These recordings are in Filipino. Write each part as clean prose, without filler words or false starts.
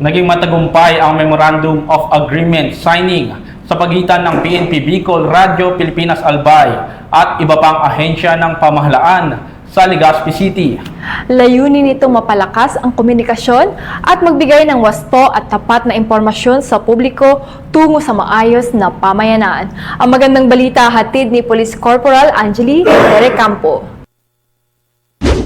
Naging matagumpay ang Memorandum of Agreement signing sa pagitan ng PNP Bicol, Radyo Pilipinas Albay at iba pang ahensya ng pamahalaan sa Legazpi City. Layunin nito mapalakas ang komunikasyon at magbigay ng wasto at tapat na impormasyon sa publiko tungo sa maayos na pamayanaan. Ang magandang balita hatid ni Police Corporal Angeli Recampo.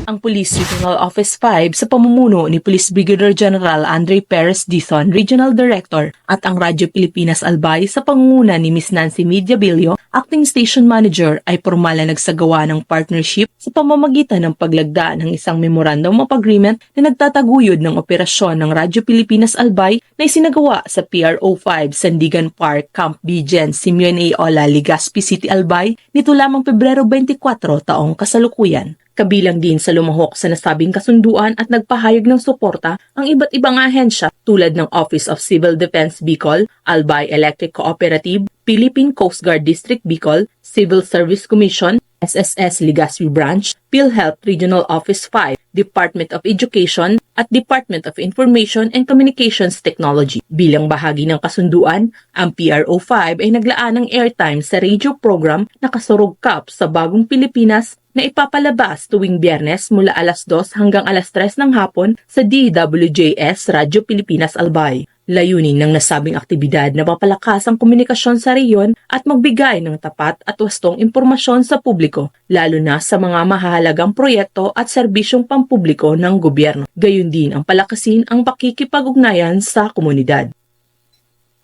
Ang Police Regional Office 5 sa pamumuno ni Police Brigadier General Andre Perez Dizon, Regional Director, at ang Radyo Pilipinas Albay sa pangunguna ni Ms. Nancy Mediabilio, Acting Station Manager, ay formal na nagsagawa ng partnership sa pamamagitan ng paglagda ng isang Memorandum of Agreement na nagtataguyod ng operasyon ng Radyo Pilipinas Albay na isinagawa sa PRO 5 Sandigan Park, Camp Bigen, Simeon A. Ola, Legazpi City, Albay nito lamang Pebrero 24 taong kasalukuyan. Kabilang din sa lumahok sa nasabing kasunduan at nagpahayag ng suporta ang iba't ibang ahensya tulad ng Office of Civil Defense Bicol, Albay Electric Cooperative, Philippine Coast Guard District Bicol, Civil Service Commission, SSS Legazpi Branch, PhilHealth Regional Office 5, Department of Education at Department of Information and Communications Technology. Bilang bahagi ng kasunduan, ang PRO 5 ay naglaan ng airtime sa radio program na Kasurog Cup sa Bagong Pilipinas na ipapalabas tuwing Biyernes mula alas 2 hanggang alas 3 ng hapon sa DWJS Radyo Pilipinas Albay. Layunin ng nasabing aktibidad na mapalakas ang komunikasyon sa reyon at magbigay ng tapat at wastong impormasyon sa publiko, lalo na sa mga mahahalagang proyekto at serbisyong pampubliko ng gobyerno. Gayon din ang palakasin ang pakikipag-ugnayan sa komunidad.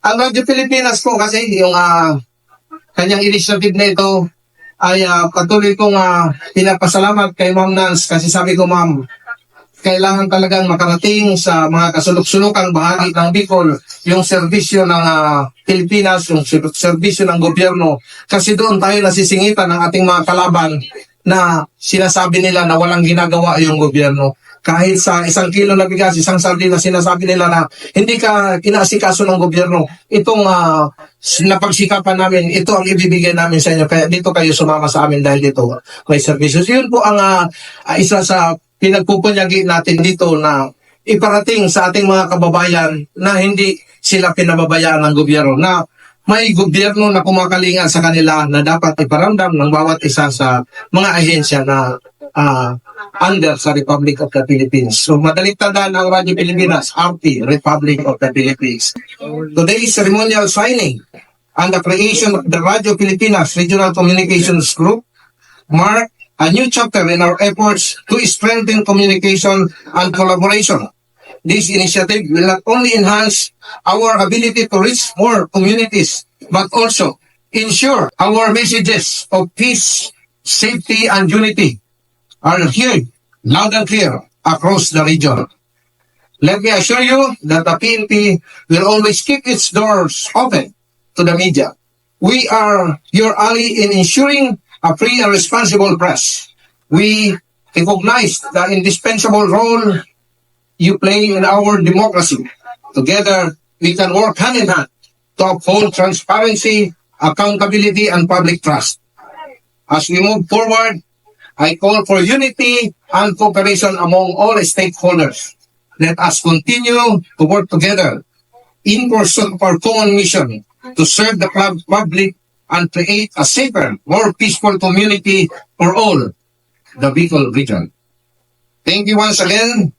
Ang Radyo Pilipinas po kasi yung kanyang initiative na ito ay patuloy kong pinapasalamat kay Ma'am Nance kasi sabi ko, Ma'am, kailangan talagang makarating sa mga kasulok-sulokang bahagi ng Bicol yung serbisyo ng Pilipinas, yung serbisyo ng gobyerno. Kasi doon tayo nasisingitan ng ating mga kalaban na sinasabi nila na walang ginagawa yung gobyerno. Kahit sa 1 kilo na bigas, isang sardina, sinasabi nila na hindi ka inaasikaso ng gobyerno. Itong napagsikapan namin, ito ang ibibigay namin sa inyo. Kaya dito kayo sumama sa amin dahil dito may services. Yun po ang isa sa pinagpupunyagi natin dito na iparating sa ating mga kababayan na hindi sila pinababayaan ng gobyerno, na may gobyerno na kumakalinga sa kanila na dapat iparamdam ng bawat isa sa mga ahensya na under sa Republic of the Philippines. So madaling tandaan ang Radyo Pilipinas, RP, Republic of the Philippines. Today's ceremonial signing and the creation of the Radyo Pilipinas Regional Communications Group mark a new chapter in our efforts to strengthen communication and collaboration. This initiative will not only enhance our ability to reach more communities, but also ensure our messages of peace, safety, and unity are heard loud and clear across the region. Let me assure you that the PNP will always keep its doors open to the media. We are your ally in ensuring a free and responsible press. We recognize the indispensable role you play in our democracy. Together, we can work hand in hand to uphold transparency, accountability, and public trust. As we move forward, I call for unity and cooperation among all stakeholders. Let us continue to work together in pursuit of our common mission to serve the public and create a safer, more peaceful community for all the Bicol region. Thank you once again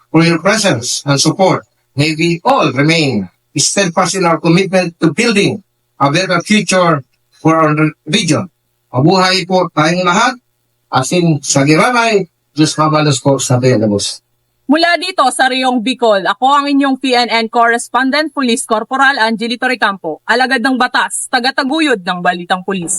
for your presence and support. May we all remain steadfast in our commitment to building a better future for our region. Mabuhay po tayong lahat. Asin sa giranay, Diyos mabalos po sa Telegos. Mula dito sa Riyong Bicol, ako ang inyong PNN Correspondent Police Corporal Angelito Recampo, alagad ng batas, tagataguyod ng Balitang Pulis.